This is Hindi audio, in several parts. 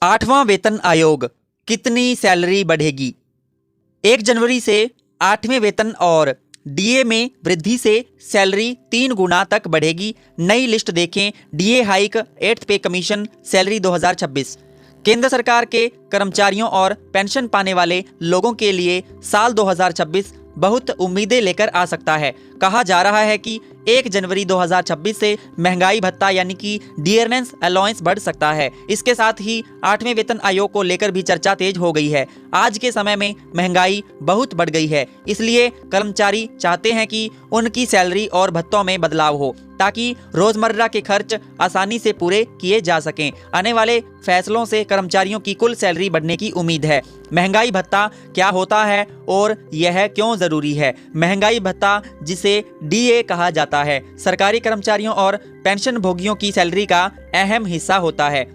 आठवां वेतन आयोग, कितनी सैलरी बढ़ेगी? 1 जनवरी से 8वें वेतन और डीए में वृद्धि से सैलरी 3 गुना तक बढ़ेगी। नई लिस्ट देखें। डीए हाइक, 8th पे कमीशन, सैलरी 2026। केंद्र सरकार के कर्मचारियों और पेंशन पाने वाले लोगों के लिए साल 2026 बहुत उम्मीदें लेकर आ सकता है। कहा जा रहा है कि 1 जनवरी 2026 से महंगाई भत्ता यानी कि डियरनेस अलाउंस बढ़ सकता है। इसके साथ ही 8वें वेतन आयोग को लेकर भी चर्चा तेज हो गई है। आज के समय में महंगाई बहुत बढ़ गई है, इसलिए कर्मचारी चाहते हैं कि उनकी सैलरी और भत्तों में बदलाव हो ताकि रोजमर्रा के खर्च आसानी से पूरे किए जा सकें। आने वाले फैसलों से कर्मचारियों की कुल सैलरी बढ़ने की उम्मीद है। महंगाई भत्ता क्या होता है और यह क्यों जरूरी है? महंगाई भत्ता, जिसे डीए कहा जाता है, सरकारी कर्मचारियों और पेंशन भोगियों की सैलरी का अहम हिस्सा होता है।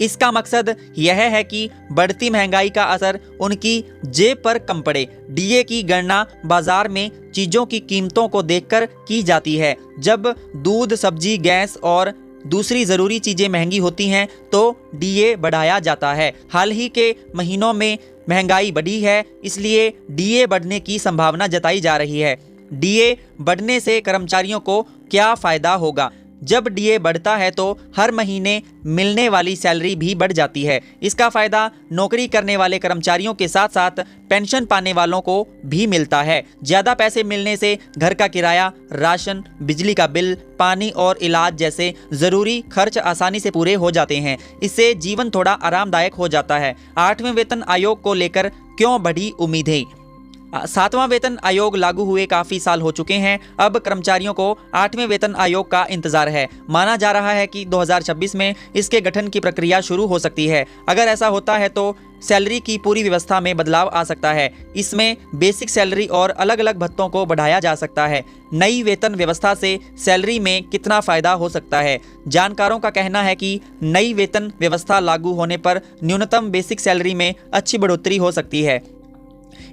इसका मकसद यह है कि बढ़ती महंगाई का असर उनकी जेब पर कम पड़े। डीए की गणना बाजार में चीजों की कीमतों को देखकर की जाती है। जब दूध, सब्जी, गैस और दूसरी जरूरी चीजें महंगी होती हैं तो डीए बढ़ाया जाता है। हाल ही के महीनों में महंगाई बढ़ी है, इसलिए डीए बढ़ने की संभावना जताई जा रही है। डीए बढ़ने से कर्मचारियों को क्या फायदा होगा? जब डीए बढ़ता है तो हर महीने मिलने वाली सैलरी भी बढ़ जाती है। इसका फायदा नौकरी करने वाले कर्मचारियों के साथ साथ पेंशन पाने वालों को भी मिलता है। ज्यादा पैसे मिलने से घर का किराया, राशन, बिजली का बिल, पानी और इलाज जैसे जरूरी खर्च आसानी से पूरे हो जाते हैं। इससे जीवन थोड़ा आरामदायक हो जाता है। 8वें वेतन आयोग को लेकर क्यों बढ़ी उम्मीदें? 7वां वेतन आयोग लागू हुए काफी साल हो चुके हैं। अब कर्मचारियों को 8वें वेतन आयोग का इंतजार है। माना जा रहा है कि 2026 में इसके गठन की प्रक्रिया शुरू हो सकती है। अगर ऐसा होता है तो सैलरी की पूरी व्यवस्था में बदलाव आ सकता है। इसमें बेसिक सैलरी और अलग अलग भत्तों को बढ़ाया जा सकता है। नई वेतन व्यवस्था से सैलरी में कितना फायदा हो सकता है? जानकारों का कहना है कि नई वेतन व्यवस्था लागू होने पर न्यूनतम बेसिक सैलरी में अच्छी बढ़ोतरी हो सकती है।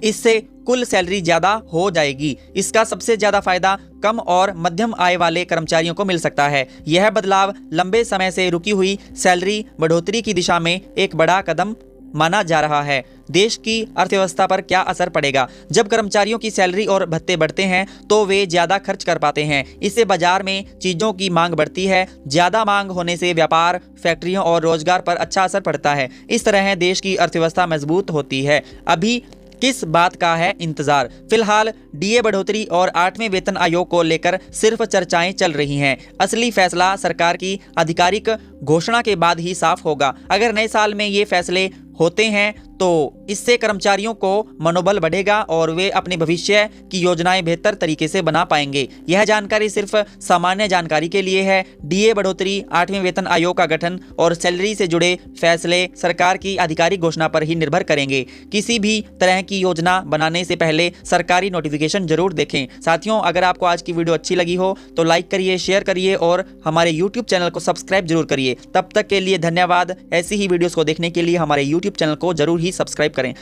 इससे कुल सैलरी ज्यादा हो जाएगी। इसका सबसे ज्यादा फायदा कम और मध्यम आय वाले कर्मचारियों को मिल सकता है। यह बदलाव लंबे समय से रुकी हुई सैलरी बढ़ोतरी की दिशा में एक बड़ा कदम माना जा रहा है। देश की अर्थव्यवस्था पर क्या असर पड़ेगा? जब कर्मचारियों की सैलरी और भत्ते बढ़ते हैं तो वे ज्यादा खर्च कर पाते हैं। इससे बाजार में चीजों की मांग बढ़ती है। ज्यादा मांग होने से व्यापार, फैक्ट्रियों और रोजगार पर अच्छा असर पड़ता है। इस तरह देश की अर्थव्यवस्था मजबूत होती है। अभी किस बात का है इंतजार? फिलहाल डीए बढ़ोतरी और 8वें वेतन आयोग को लेकर सिर्फ चर्चाएं चल रही हैं। असली फैसला सरकार की आधिकारिक घोषणा के बाद ही साफ होगा। अगर नए साल में ये फैसले होते हैं तो इससे कर्मचारियों को मनोबल बढ़ेगा और वे अपने भविष्य की योजनाएं बेहतर तरीके से बना पाएंगे। यह जानकारी सिर्फ सामान्य जानकारी के लिए है। डीए बढ़ोतरी, 8वें वेतन आयोग का गठन और सैलरी से जुड़े फैसले सरकार की आधिकारिक घोषणा पर ही निर्भर करेंगे। किसी भी तरह की योजना बनाने से पहले सरकारी नोटिफिकेशन जरूर देखें। साथियों, अगर आपको आज की वीडियो अच्छी लगी हो तो लाइक करिए, शेयर करिए और हमारे यूट्यूब चैनल को सब्सक्राइब जरूर करिए। तब तक के लिए धन्यवाद। ऐसी ही वीडियोस को देखने के लिए हमारे यूट्यूब चैनल को जरूर ही सब्सक्राइब करें।